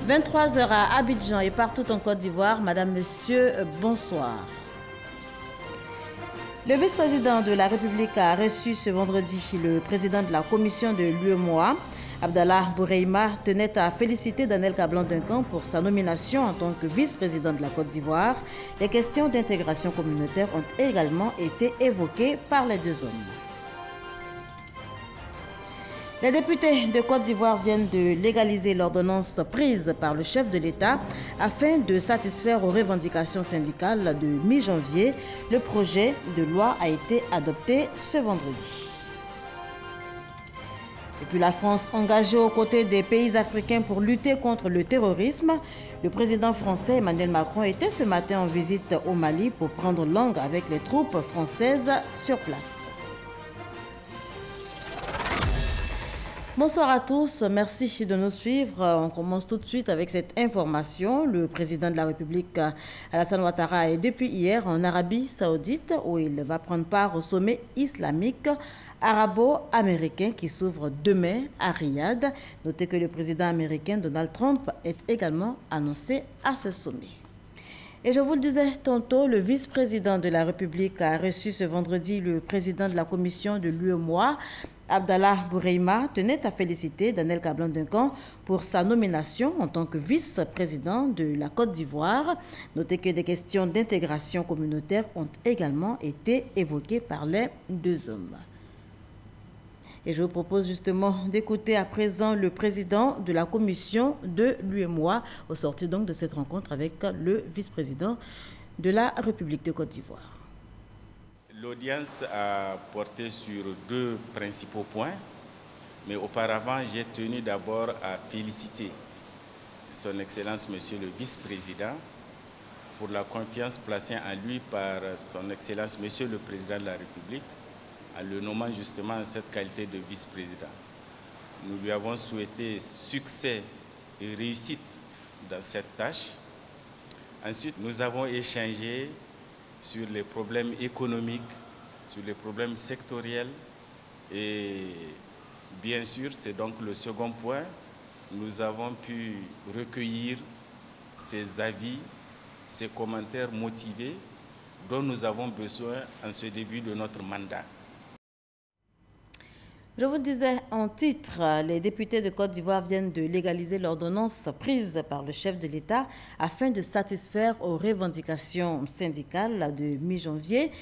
23 heures à Abidjan et partout en Côte d'Ivoire. Madame, Monsieur, bonsoir. Le vice-président de la République a reçu ce vendredi le président de la commission de l'UEMOA. Abdallah Boureima tenait à féliciter Daniel Kablan-Duncan pour sa nomination en tant que vice-président de la Côte d'Ivoire. Les questions d'intégration communautaire ont également été évoquées par les deux hommes. Les députés de Côte d'Ivoire viennent de légaliser l'ordonnance prise par le chef de l'État afin de satisfaire aux revendications syndicales de mi-janvier. Le projet de loi a été adopté ce vendredi. Et puis la France engagée aux côtés des pays africains pour lutter contre le terrorisme. Le président français Emmanuel Macron était ce matin en visite au Mali pour prendre langue avec les troupes françaises sur place. Bonsoir à tous, merci de nous suivre. On commence tout de suite avec cette information. Le président de la République, Alassane Ouattara, est depuis hier en Arabie Saoudite où il va prendre part au sommet islamique arabo-américain qui s'ouvre demain à Riyad. Notez que le président américain Donald Trump est également annoncé à ce sommet. Et je vous le disais tantôt, le vice-président de la République a reçu ce vendredi le président de la commission de l'UEMOA. Abdallah Boureima tenait à féliciter Daniel Kablan-Duncan pour sa nomination en tant que vice-président de la Côte d'Ivoire. Notez que des questions d'intégration communautaire ont également été évoquées par les deux hommes. Et je vous propose justement d'écouter à présent le président de la commission de l'UEMOA au sortir donc de cette rencontre avec le vice-président de la République de Côte d'Ivoire. L'audience a porté sur deux principaux points, mais auparavant, j'ai tenu d'abord à féliciter Son Excellence Monsieur le Vice-président pour la confiance placée en lui par Son Excellence Monsieur le Président de la République, en le nommant justement en cette qualité de vice-président. Nous lui avons souhaité succès et réussite dans cette tâche. Ensuite, nous avons échangé sur les problèmes économiques, sur les problèmes sectoriels et bien sûr, c'est donc le second point, nous avons pu recueillir ces avis, ces commentaires motivés dont nous avons besoin en ce début de notre mandat. Je vous le disais en titre, les députés de Côte d'Ivoire viennent de légaliser l'ordonnance prise par le chef de l'État afin de satisfaire aux revendications syndicales de mi-janvier.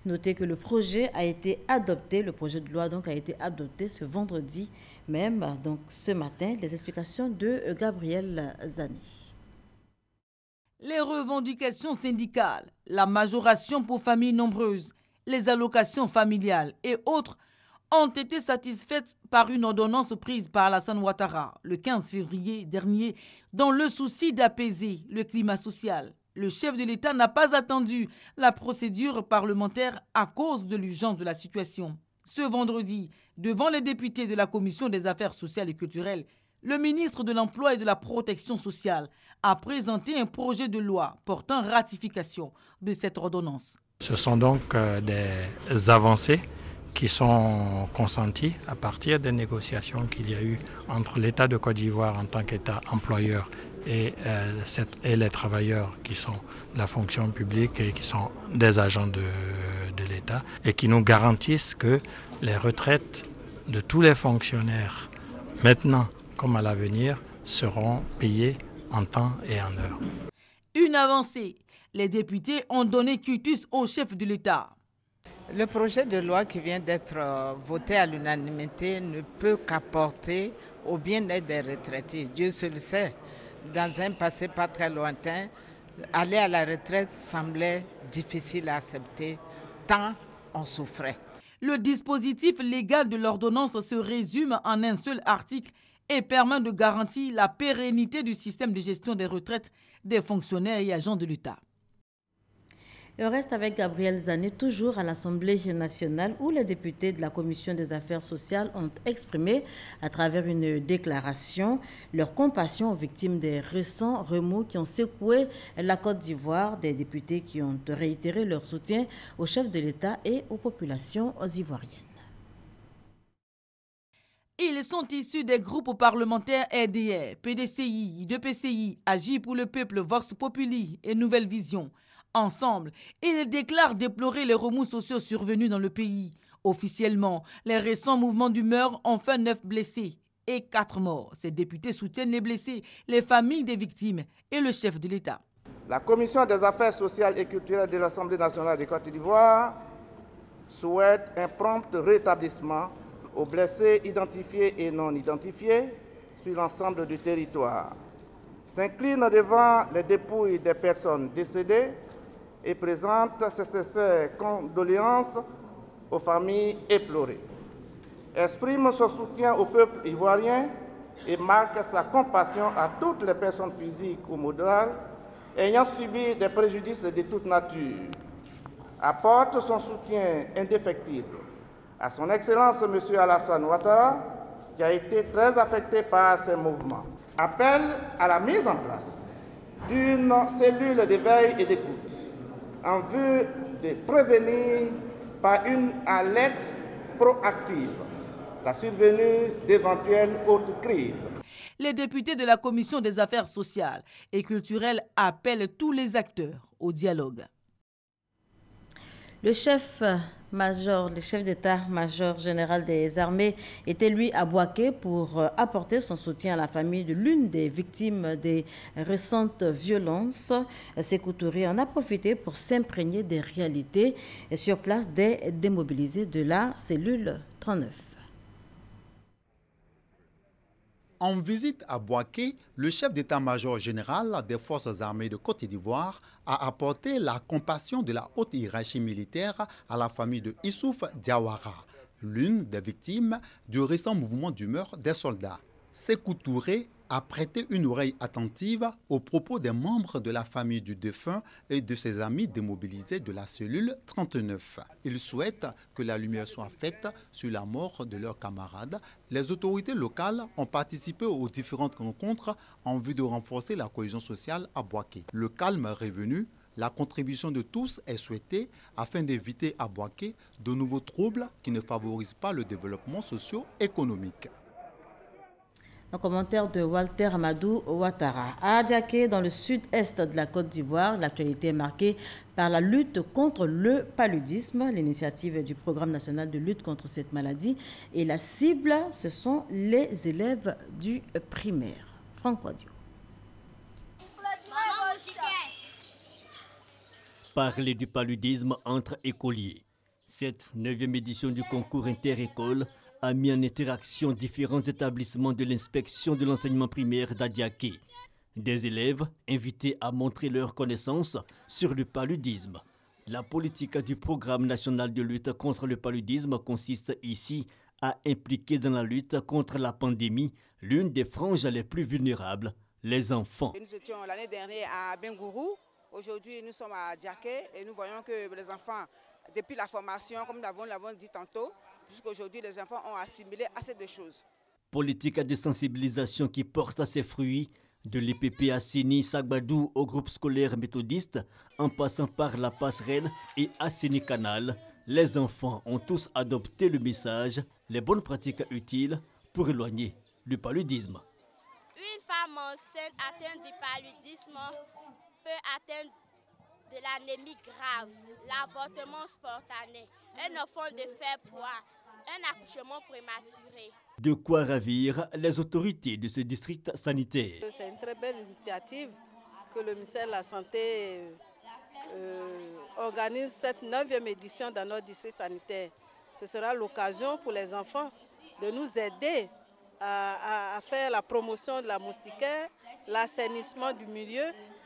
Notez que le projet a été adopté, le projet de loi donc a été adopté ce vendredi même, donc ce matin. Les explications de Gabriel Zani. Les revendications syndicales, la majoration pour familles nombreuses, les allocations familiales et autres ont été satisfaites par une ordonnance prise par Alassane Ouattara le 15 février dernier dans le souci d'apaiser le climat social. Le chef de l'État n'a pas attendu la procédure parlementaire à cause de l'urgence de la situation. Ce vendredi, devant les députés de la Commission des affaires sociales et culturelles, le ministre de l'Emploi et de la Protection sociale a présenté un projet de loi portant ratification de cette ordonnance. Ce sont donc des avancées qui sont consentis à partir des négociations qu'il y a eu entre l'État de Côte d'Ivoire en tant qu'État employeur et les travailleurs qui sont de la fonction publique et qui sont des agents de l'État et qui nous garantissent que les retraites de tous les fonctionnaires, maintenant comme à l'avenir, seront payées en temps et en heure. Une avancée. Les députés ont donné quitus au chef de l'État. Le projet de loi qui vient d'être voté à l'unanimité ne peut qu'apporter au bien-être des retraités. Dieu seul sait, dans un passé pas très lointain, aller à la retraite semblait difficile à accepter, tant on souffrait. Le dispositif légal de l'ordonnance se résume en un seul article et permet de garantir la pérennité du système de gestion des retraites des fonctionnaires et agents de l'État. Et on reste avec Gabriel Zani, toujours à l'Assemblée nationale, où les députés de la Commission des affaires sociales ont exprimé, à travers une déclaration, leur compassion aux victimes des récents remous qui ont secoué la Côte d'Ivoire, des députés qui ont réitéré leur soutien au chef de l'État et aux populations ivoiriennes. Ils sont issus des groupes parlementaires RDR, PDCI, IDPCI, Agir pour le peuple, Vox Populi et Nouvelle Vision. Ensemble, ils déclarent déplorer les remous sociaux survenus dans le pays. Officiellement, les récents mouvements d'humeur ont fait 9 blessés et 4 morts. Ces députés soutiennent les blessés, les familles des victimes et le chef de l'État. La Commission des affaires sociales et culturelles de l'Assemblée nationale de Côte d'Ivoire souhaite un prompt rétablissement aux blessés identifiés et non identifiés sur l'ensemble du territoire. S'incline devant les dépouilles des personnes décédées et présente ses sincères condoléances aux familles éplorées. Exprime son soutien au peuple ivoirien et marque sa compassion à toutes les personnes physiques ou morales ayant subi des préjudices de toute nature. Apporte son soutien indéfectible à son Excellence M. Alassane Ouattara, qui a été très affecté par ces mouvements. Appelle à la mise en place d'une cellule de veille et d'écoute en vue de prévenir par une alerte proactive la survenue d'éventuelles autres crises. Les députés de la Commission des affaires sociales et culturelles appellent tous les acteurs au dialogue. Le chef d'état-major général des armées était lui à Bouaké pour apporter son soutien à la famille de l'une des victimes des récentes violences. Sékou Touré en a profité pour s'imprégner des réalités sur place des démobilisés de la cellule 39. En visite à Bouaké, le chef d'état-major général des forces armées de Côte d'Ivoire a apporté la compassion de la haute hiérarchie militaire à la famille de Issouf Diawara, l'une des victimes du récent mouvement d'humeur des soldats. Sékou Touré a prêté une oreille attentive aux propos des membres de la famille du défunt et de ses amis démobilisés de la cellule 39. Il souhaite que la lumière soit faite sur la mort de leurs camarades. Les autorités locales ont participé aux différentes rencontres en vue de renforcer la cohésion sociale à Bouaké. Le calme est revenu. La contribution de tous est souhaitée afin d'éviter à Bouaké de nouveaux troubles qui ne favorisent pas le développement socio-économique. Un commentaire de Walter Amadou Ouattara. À Adiaké, dans le sud-est de la Côte d'Ivoire, l'actualité est marquée par la lutte contre le paludisme. L'initiative du Programme national de lutte contre cette maladie et la cible, ce sont les élèves du primaire. Franck Wadio. Parler du paludisme entre écoliers. Cette 9e édition du concours inter-école a mis en interaction différents établissements de l'inspection de l'enseignement primaire d'Adiaké. Des élèves invités à montrer leurs connaissances sur le paludisme. La politique du Programme national de lutte contre le paludisme consiste ici à impliquer dans la lutte contre la pandémie l'une des franges les plus vulnérables, les enfants. Nous étions l'année dernière à Bengourou. Aujourd'hui, nous sommes à Adiaké et nous voyons que les enfants, depuis la formation, comme nous l'avons dit tantôt, jusqu'aujourd'hui, les enfants ont assimilé assez de choses. Politique de sensibilisation qui porte à ses fruits, de l'EPP à Séni Sagbadou au groupe scolaire méthodiste, en passant par la passerelle et à Séni Canal, les enfants ont tous adopté le message, les bonnes pratiques utiles pour éloigner le paludisme. Une femme enceinte atteinte du paludisme peut atteindre de l'anémie grave, l'avortement spontané, un enfant de faible poids, un accouchement prématuré. De quoi ravir les autorités de ce district sanitaire. C'est une très belle initiative que le ministère de la Santé organise cette 9e édition dans notre district sanitaire. Ce sera l'occasion pour les enfants de nous aider à faire la promotion de la moustiquaire, l'assainissement du milieu,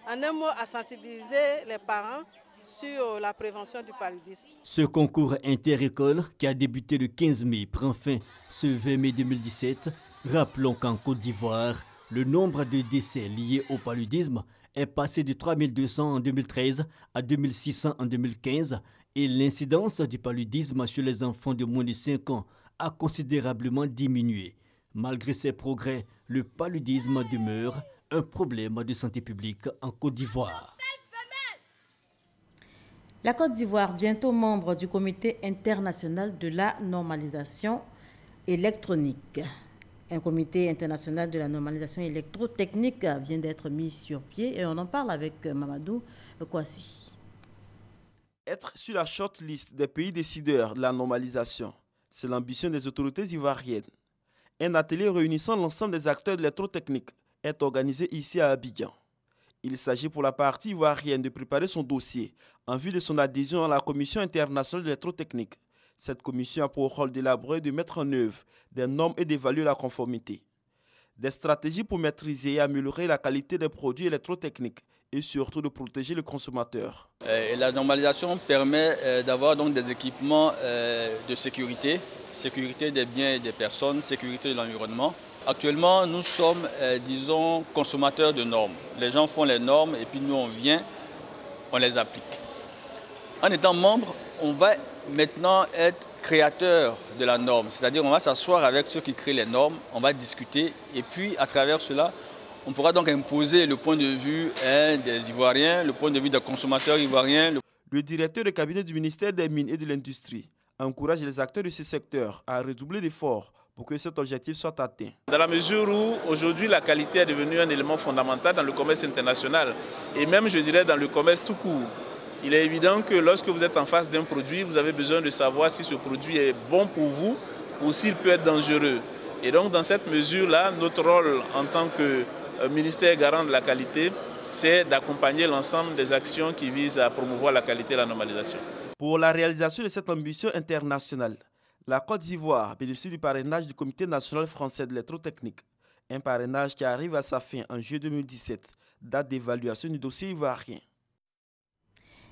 en un mot à sensibiliser les parents sur la prévention du paludisme. Ce concours inter-école qui a débuté le 15 mai prend fin ce 20 mai 2017. Rappelons qu'en Côte d'Ivoire, le nombre de décès liés au paludisme est passé de 3200 en 2013 à 2600 en 2015 et l'incidence du paludisme chez les enfants de moins de 5 ans a considérablement diminué. Malgré ces progrès, le paludisme demeure un problème de santé publique en Côte d'Ivoire. La Côte d'Ivoire, bientôt membre du Comité international de la normalisation électronique. Un comité international de la normalisation électrotechnique vient d'être mis sur pied et on en parle avec Mamadou Kouassi. Être sur la shortlist des pays décideurs de la normalisation, c'est l'ambition des autorités ivoiriennes. Un atelier réunissant l'ensemble des acteurs de l'électrotechnique est organisé ici à Abidjan. Il s'agit pour la partie ivoirienne de préparer son dossier en vue de son adhésion à la Commission internationale de l'électrotechnique. Cette commission a pour rôle d'élaborer et de mettre en œuvre des normes et d'évaluer la conformité. Des stratégies pour maîtriser et améliorer la qualité des produits électrotechniques et surtout de protéger le consommateur. La normalisation permet d'avoir donc des équipements de sécurité, sécurité des biens et des personnes, sécurité de l'environnement. Actuellement, nous sommes, disons, consommateurs de normes. Les gens font les normes et puis nous, on vient, on les applique. En étant membre, on va maintenant être créateur de la norme. C'est-à-dire on va s'asseoir avec ceux qui créent les normes, on va discuter et puis à travers cela, on pourra donc imposer le point de vue des Ivoiriens, le point de vue des consommateurs ivoiriens. Le directeur de cabinet du ministère des Mines et de l'Industrie encourage les acteurs de ce secteur à redoubler d'efforts pour que cet objectif soit atteint. Dans la mesure où aujourd'hui la qualité est devenue un élément fondamental dans le commerce international et même je dirais dans le commerce tout court. Il est évident que lorsque vous êtes en face d'un produit, vous avez besoin de savoir si ce produit est bon pour vous ou s'il peut être dangereux. Et donc dans cette mesure-là, notre rôle en tant que ministère garant de la qualité, c'est d'accompagner l'ensemble des actions qui visent à promouvoir la qualité et la normalisation. Pour la réalisation de cette ambition internationale, la Côte d'Ivoire bénéficie du parrainage du Comité national français de l'électrotechnique, un parrainage qui arrive à sa fin en juillet 2017, date d'évaluation du dossier ivoirien.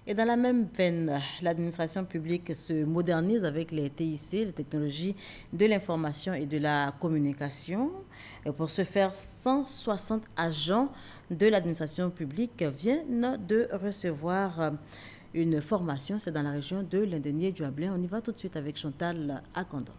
Et dans la même veine, l'administration publique se modernise avec les TIC, les technologies de l'information et de la communication. Et pour ce faire, 160 agents de l'administration publique viennent de recevoir une formation. C'est dans la région de Lindenié-Djuablin. On y va tout de suite avec Chantal Akandon.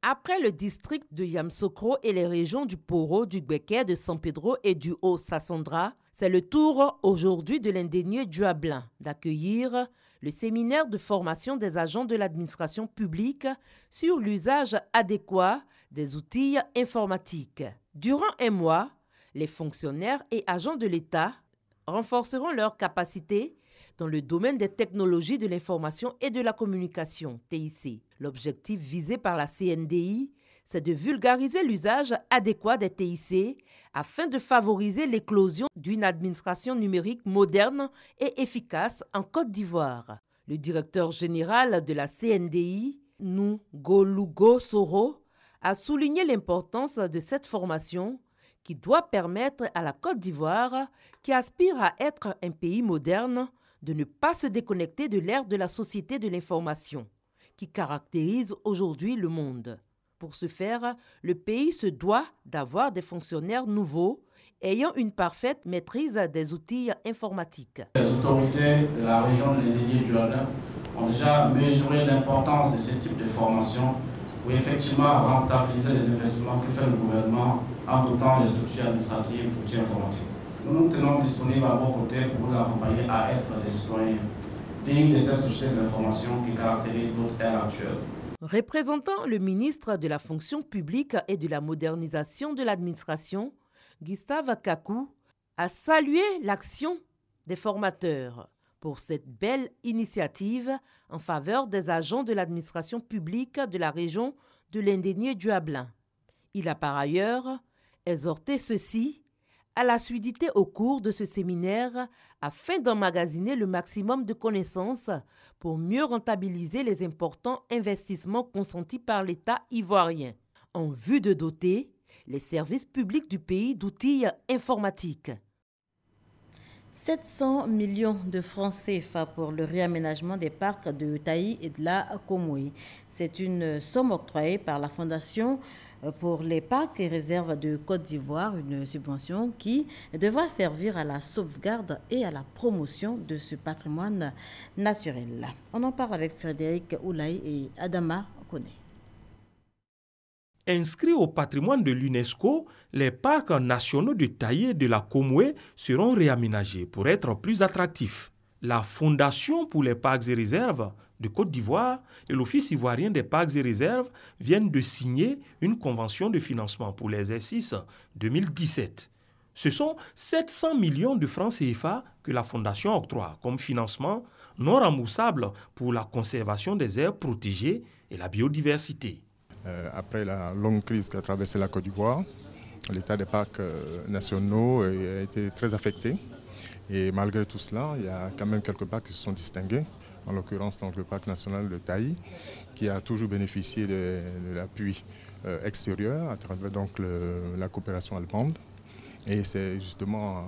Après le district de Yamsokro et les régions du Poro, du Gbeke, de San Pedro et du Haut-Sassandra, c'est le tour aujourd'hui de Lindenié-Djuablin d'accueillir le séminaire de formation des agents de l'administration publique sur l'usage adéquat des outils informatiques. Durant un mois, les fonctionnaires et agents de l'État renforceront leurs capacités dans le domaine des technologies de l'information et de la communication, TIC. L'objectif visé par la CNDI, c'est de vulgariser l'usage adéquat des TIC afin de favoriser l'éclosion d'une administration numérique moderne et efficace en Côte d'Ivoire. Le directeur général de la CNDI, Ngolugo Soro, a souligné l'importance de cette formation qui doit permettre à la Côte d'Ivoire, qui aspire à être un pays moderne, de ne pas se déconnecter de l'ère de la société de l'information, qui caractérise aujourd'hui le monde. Pour ce faire, le pays se doit d'avoir des fonctionnaires nouveaux, ayant une parfaite maîtrise des outils informatiques. Les autorités de la région de Lindenié-Djuablin ont déjà mesuré l'importance de ce type de formation pour effectivement rentabiliser les investissements que fait le gouvernement en dotant les structures administratives d'outils informatiques. Nous nous tenons disponibles à vos côtés pour vous accompagner à être des citoyens dignes de cette société de l'information qui caractérise notre ère actuelle. Représentant le ministre de la fonction publique et de la modernisation de l'administration, Gustave Kakou, a salué l'action des formateurs pour cette belle initiative en faveur des agents de l'administration publique de la région de Lindenié-Djuablin. Il a par ailleurs exhorté ceux-ci à l'assiduité au cours de ce séminaire afin d'emmagasiner le maximum de connaissances pour mieux rentabiliser les importants investissements consentis par l'État ivoirien en vue de doter les services publics du pays d'outils informatiques. 700 millions de francs CFA pour le réaménagement des parcs de Taï et de la Komoué. C'est une somme octroyée par la Fondation pour les parcs et réserves de Côte d'Ivoire, une subvention qui devra servir à la sauvegarde et à la promotion de ce patrimoine naturel. On en parle avec Frédéric Oulaï et Adama Kone. Inscrits au patrimoine de l'UNESCO, les parcs nationaux de Taï et de la Komoué seront réaménagés pour être plus attractifs. La Fondation pour les parcs et réserves de Côte d'Ivoire et l'Office ivoirien des parcs et réserves viennent de signer une convention de financement pour l'exercice 2017. Ce sont 700 millions de francs CFA que la Fondation octroie comme financement non remboursable pour la conservation des aires protégées et la biodiversité. Après la longue crise qu'a traversé la Côte d'Ivoire, l'état des parcs nationaux a été très affecté. Et malgré tout cela, il y a quand même quelques parcs qui se sont distingués. En l'occurrence, donc, le parc national de Taï, qui a toujours bénéficié de l'appui extérieur à travers donc, la coopération allemande. Et c'est justement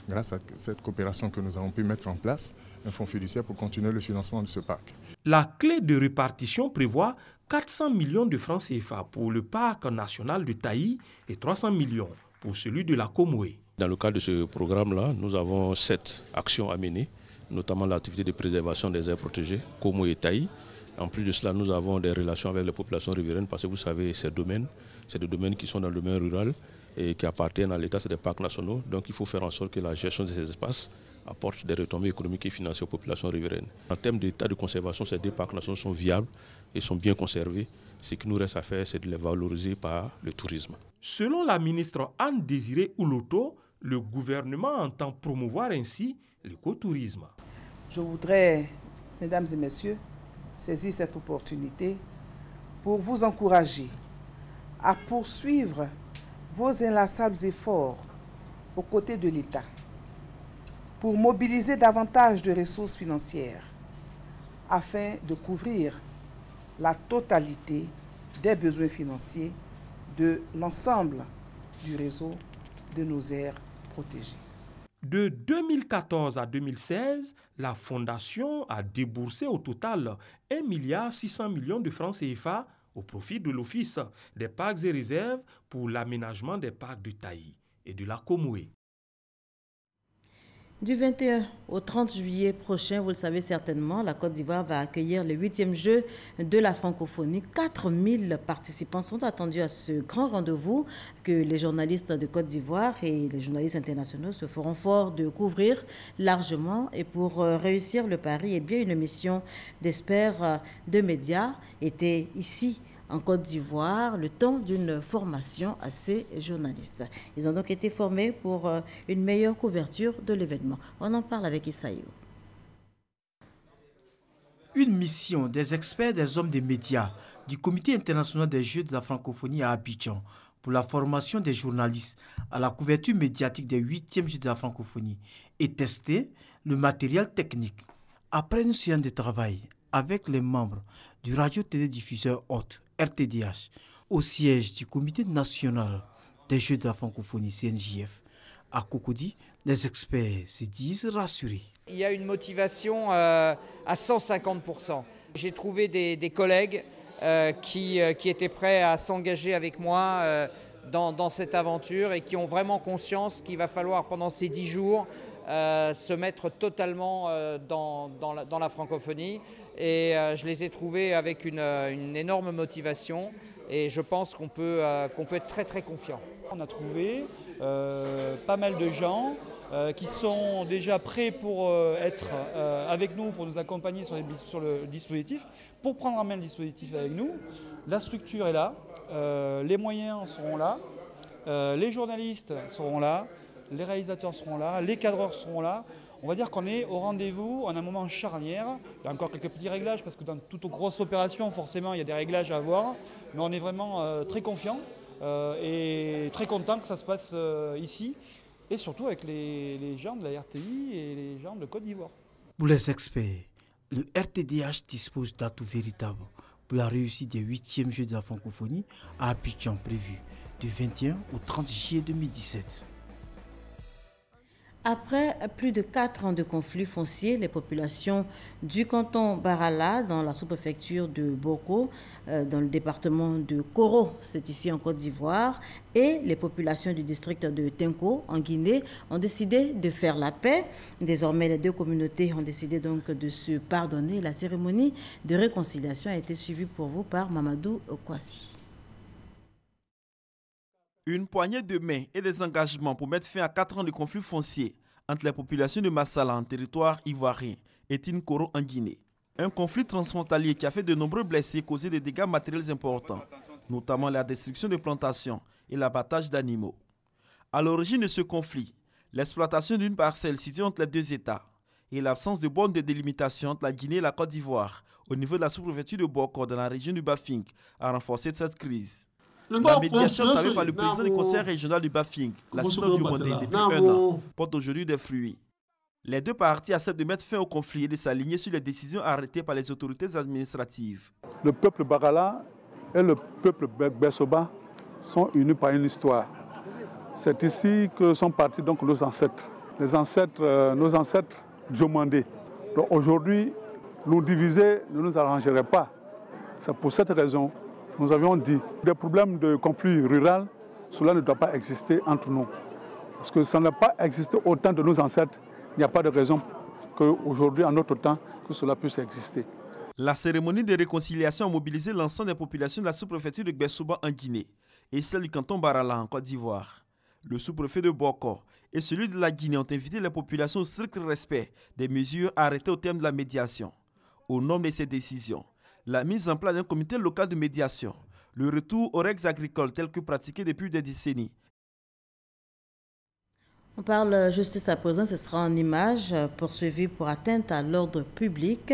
grâce à cette coopération que nous avons pu mettre en place un fonds fiduciaire pour continuer le financement de ce parc. La clé de répartition prévoit 400 millions de francs CFA pour le parc national de Taï et 300 millions pour celui de la Comoé. Dans le cadre de ce programme-là, nous avons 7 actions à mener, notamment l'activité de préservation des aires protégées, Comoé et Taï. En plus de cela, nous avons des relations avec les populations riveraines parce que vous savez, c'est des domaines qui sont dans le domaine rural et qui appartiennent à l'État, c'est des parcs nationaux. Donc il faut faire en sorte que la gestion de ces espaces apporte des retombées économiques et financières aux populations riveraines. En termes d'état de conservation, ces 2 parcs nationaux sont viables et sont bien conservés. Ce qui nous reste à faire, c'est de les valoriser par le tourisme. Selon la ministre Anne-Désirée Ouloto, le gouvernement entend promouvoir ainsi l'écotourisme. Je voudrais, mesdames et messieurs, saisir cette opportunité pour vous encourager à poursuivre vos inlassables efforts aux côtés de l'État pour mobiliser davantage de ressources financières afin de couvrir la totalité des besoins financiers de l'ensemble du réseau de nos aires protégées. De 2014 à 2016, la Fondation a déboursé au total 1,6 milliard de francs CFA au profit de l'Office des parcs et réserves pour l'aménagement des parcs de Taï et de la Comoé. Du 21 au 30 juillet prochain, vous le savez certainement, la Côte d'Ivoire va accueillir le 8e jeu de la francophonie. 4000 participants sont attendus à ce grand rendez-vous que les journalistes de Côte d'Ivoire et les journalistes internationaux se feront fort de couvrir largement. Et pour réussir le pari, eh bien, une mission d'experts de médias était ici en Côte d'Ivoire, le temps d'une formation à ces journalistes. Ils ont donc été formés pour une meilleure couverture de l'événement. On en parle avec Issaïou. Une mission des experts des hommes des médias du Comité international des Jeux de la francophonie à Abidjan pour la formation des journalistes à la couverture médiatique des 8e Jeux de la francophonie et tester le matériel technique. Après une séance de travail avec les membres du radio-télédiffuseur hôte RTDH au siège du Comité national des Jeux de la francophonie CNJF à Cocody, les experts se disent rassurés. Il y a une motivation à 150%. J'ai trouvé des collègues qui étaient prêts à s'engager avec moi dans cette aventure et qui ont vraiment conscience qu'il va falloir pendant ces 10 jours se mettre totalement dans la francophonie. Et je les ai trouvés avec une énorme motivation et je pense qu'on peut être très très confiant. On a trouvé pas mal de gens qui sont déjà prêts pour être avec nous, pour nous accompagner sur le dispositif, pour prendre en main le dispositif avec nous. La structure est là, les moyens seront là, les journalistes seront là, les réalisateurs seront là, les cadreurs seront là. On va dire qu'on est au rendez-vous, en un moment charnière. Il y a encore quelques petits réglages parce que dans toute grosse opération, forcément, il y a des réglages à avoir. Mais on est vraiment très confiant et très content que ça se passe ici. Et surtout avec les gens de la RTI et les gens de Côte d'Ivoire. Pour les experts, le RTDH dispose d'atouts véritables pour la réussite des 8e Jeux de la francophonie à Abidjan prévu du 21 au 30 juillet 2017. Après plus de 4 ans de conflits fonciers, les populations du canton Barala, dans la sous-préfecture de Boko, dans le département de Koro, c'est ici en Côte d'Ivoire, et les populations du district de Tenko, en Guinée, ont décidé de faire la paix. Désormais, les 2 communautés ont décidé donc de se pardonner. La cérémonie de réconciliation a été suivie pour vous par Mamadou Kwasi. Une poignée de main et des engagements pour mettre fin à 4 ans de conflit foncier entre les populations de Massala en territoire ivoirien et Tinkoro en Guinée. Un conflit transfrontalier qui a fait de nombreux blessés et causé des dégâts matériels importants, notamment la destruction de plantations et l'abattage d'animaux. À l'origine de ce conflit, l'exploitation d'une parcelle située entre les deux États et l'absence de bornes de délimitation entre la Guinée et la Côte d'Ivoire au niveau de la sous-préfecture de Bokor dans la région du Bafing a renforcé cette crise. La médiation entamée par le président du conseil régional du Bafing, la Sino Dumondé, depuis un an, porte aujourd'hui des fruits. Les deux parties acceptent de mettre fin au conflit et de s'aligner sur les décisions arrêtées par les autorités administratives. Le peuple Bagala et le peuple Besoba sont unis par une histoire. C'est ici que sont partis donc nos ancêtres. Nos ancêtres Diomandé. Donc aujourd'hui, nous diviser ne nous arrangerait pas. C'est pour cette raison nous avions dit des problèmes de conflit rural, cela ne doit pas exister entre nous. Parce que ça n'a pas existé au temps de nos ancêtres. Il n'y a pas de raison qu'aujourd'hui, en notre temps, que cela puisse exister. La cérémonie de réconciliation a mobilisé l'ensemble des populations de la sous-préfecture de Gbessoba en Guinée et celle du canton Barala en Côte d'Ivoire. Le sous-préfet de Bokor et celui de la Guinée ont invité les populations au strict respect des mesures arrêtées au terme de la médiation. Au nom de ces décisions, la mise en place d'un comité local de médiation, le retour aux règles agricoles telles que pratiquées depuis des décennies. On parle justice à présent, ce sera en images poursuivi pour atteinte à l'ordre public.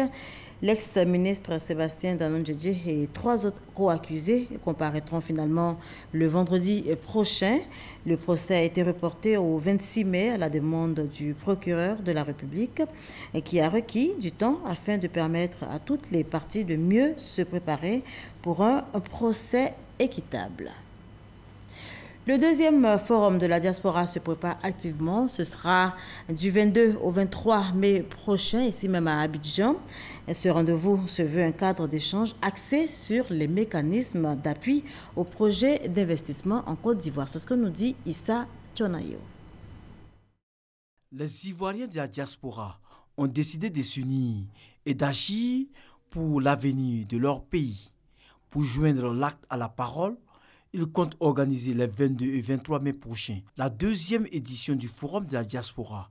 L'ex-ministre Sébastien Danondjedje et 3 autres co-accusés comparaîtront finalement le vendredi prochain. Le procès a été reporté au 26 mai à la demande du procureur de la République qui a requis du temps afin de permettre à toutes les parties de mieux se préparer pour un procès équitable. Le deuxième forum de la diaspora se prépare activement. Ce sera du 22 au 23 mai prochain, ici même à Abidjan. Et ce rendez-vous se veut un cadre d'échange axé sur les mécanismes d'appui aux projets d'investissement en Côte d'Ivoire. C'est ce que nous dit Issa Tchonayo. Les Ivoiriens de la diaspora ont décidé de s'unir et d'agir pour l'avenir de leur pays. Pour joindre l'acte à la parole, ils comptent organiser les 22 et 23 mai prochains la deuxième édition du Forum de la diaspora.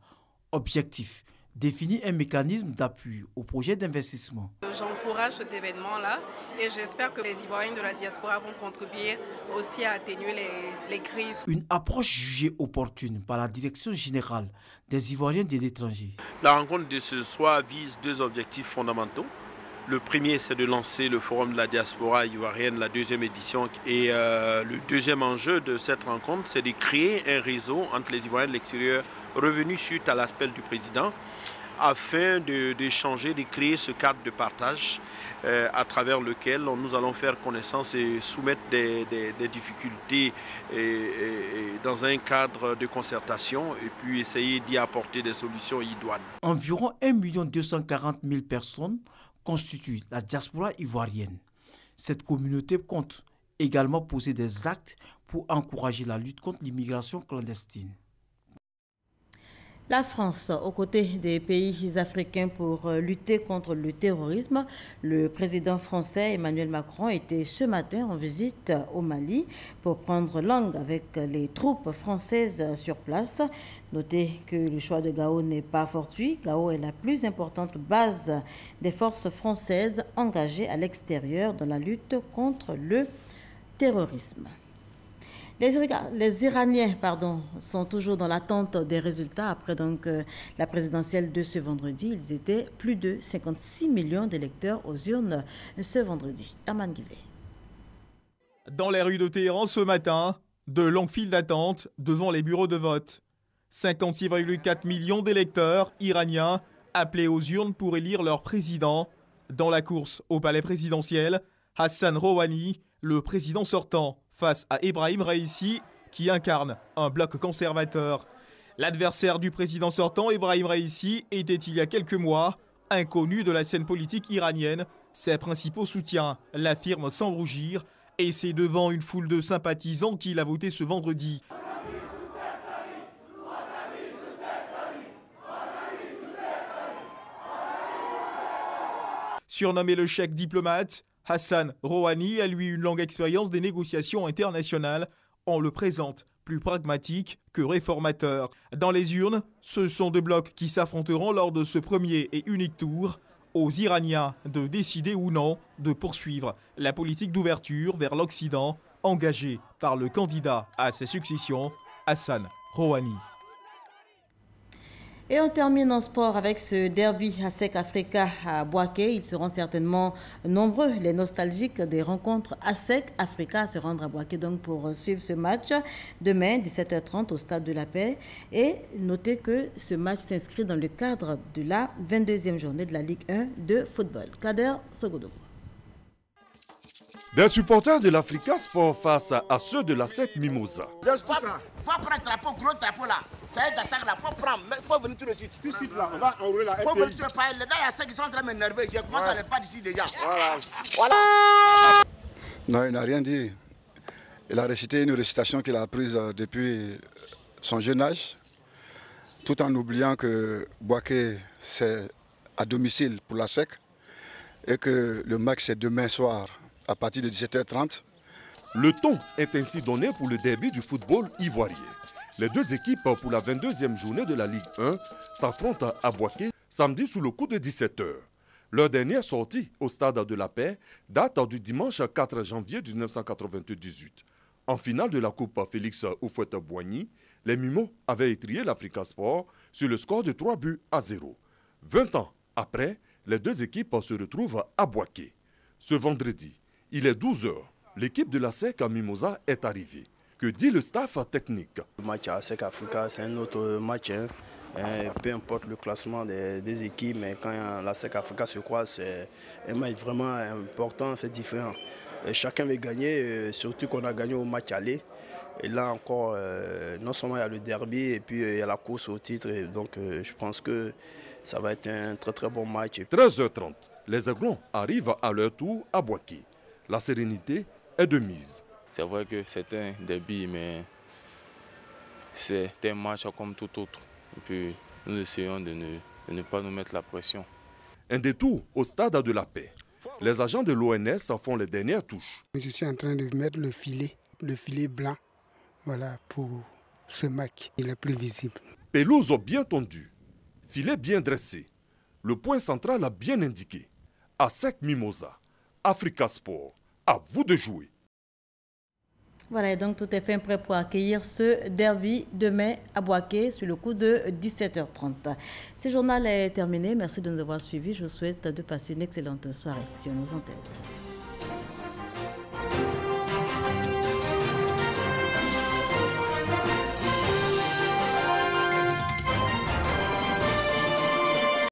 Objectif, définir un mécanisme d'appui au projet d'investissement. J'encourage cet événement-là et j'espère que les Ivoiriens de la diaspora vont contribuer aussi à atténuer les crises. Une approche jugée opportune par la Direction générale des Ivoiriens de l'étranger. La rencontre de ce soir vise 2 objectifs fondamentaux. Le premier, c'est de lancer le Forum de la diaspora ivoirienne, la deuxième édition. Et le deuxième enjeu de cette rencontre, c'est de créer un réseau entre les Ivoiriens de l'extérieur revenus suite à l'appel du président, afin d'échanger, de créer ce cadre de partage à travers lequel nous allons faire connaissance et soumettre des difficultés dans un cadre de concertation et puis essayer d'y apporter des solutions idoines. Environ 1 240 000 personnes constitue la diaspora ivoirienne. Cette communauté compte également poser des actes pour encourager la lutte contre l'immigration clandestine. La France, aux côtés des pays africains pour lutter contre le terrorisme, le président français Emmanuel Macron était ce matin en visite au Mali pour prendre langue avec les troupes françaises sur place. Notez que le choix de Gao n'est pas fortuit. Gao est la plus importante base des forces françaises engagées à l'extérieur dans la lutte contre le terrorisme. Les Iraniens sont toujours dans l'attente des résultats après la présidentielle de ce vendredi. Ils étaient plus de 56 millions d'électeurs aux urnes ce vendredi. Herman Guivet. Dans les rues de Téhéran ce matin, de longues files d'attente devant les bureaux de vote. 56,4 millions d'électeurs iraniens appelés aux urnes pour élire leur président. Dans la course au palais présidentiel, Hassan Rouhani, le président sortant, face à Ebrahim Raïssi, qui incarne un bloc conservateur. L'adversaire du président sortant, Ebrahim Raïssi, était il y a quelques mois inconnu de la scène politique iranienne. Ses principaux soutiens l'affirment sans rougir, et c'est devant une foule de sympathisants qu'il a voté ce vendredi. Surnommé le cheikh diplomate, Hassan Rouhani a lui une longue expérience des négociations internationales. On le présente plus pragmatique que réformateur. Dans les urnes, ce sont deux blocs qui s'affronteront lors de ce premier et unique tour. Aux Iraniens de décider ou non de poursuivre la politique d'ouverture vers l'Occident engagée par le candidat à ses successions, Hassan Rouhani. Et on termine en sport avec ce derby ASEC Africa à Bouaké. Ils seront certainement nombreux, les nostalgiques des rencontres ASEC Africa, à se rendre à Bouaké donc pour suivre ce match demain 17h30 au Stade de la Paix. Et notez que ce match s'inscrit dans le cadre de la 22e journée de la Ligue 1 de football. Kader Sogodo. Des supporters de l'Africa Sport face à ceux de l'ASEC Mimosa. Il faut prendre un drapeau, gros drapeau là. Ça y est, ça là, il faut prendre, il faut venir tout de suite. Tout de suite là, on va enrouler là. Il faut venir tout de suite. Les gars, il y a ceux qui sont en train de m'énerver. Je commence à les pas d'ici déjà. Voilà. Non, il n'a rien dit. Il a récité une récitation qu'il a apprise depuis son jeune âge, tout en oubliant que Bouaké, c'est à domicile pour l'ASEC et que le match, c'est demain soir à partir de 17h30. Le ton est ainsi donné pour le derby du football ivoirien. Les deux équipes pour la 22e journée de la Ligue 1 s'affrontent à Bouaké samedi sous le coup de 17h. Leur dernière sortie au Stade de la Paix date du dimanche 4 janvier 1998. En finale de la Coupe Félix Houphouët-Boigny, les Mimos avaient étrié l'Africa Sport sur le score de 3-0. 20 ans après, les deux équipes se retrouvent à Bouaké. Ce vendredi, il est 12h. L'équipe de l'ASEC à Mimosa est arrivée. Que dit le staff technique? Le match à ASEC Africa, c'est un autre match. Peu importe le classement des équipes, mais quand l'ASEC Africa se croise, c'est un match vraiment important, c'est différent. Chacun veut gagner, surtout qu'on a gagné au match aller. Et là encore, non seulement il y a le derby, et puis il y a la course au titre. Donc je pense que ça va être un très très bon match. 13h30, les Aiglons arrivent à leur tour à Bouaké. La sérénité est de mise. C'est vrai que c'est un derby, mais c'est un match comme tout autre. Et puis nous essayons de ne pas nous mettre la pression. Un détour au Stade de la Paix. Les agents de l'ONS font les dernières touches. Je suis en train de mettre le filet blanc, voilà, pour ce match. Il est plus visible. Pelouse bien tendue, filet bien dressé. Le point central a bien indiqué. ASEC Mimosa, Africa Sport, à vous de jouer. Voilà, et donc tout est fait prêt pour accueillir ce derby demain à Bouaké sur le coup de 17h30. Ce journal est terminé. Merci de nous avoir suivis. Je vous souhaite de passer une excellente soirée sur nos antennes.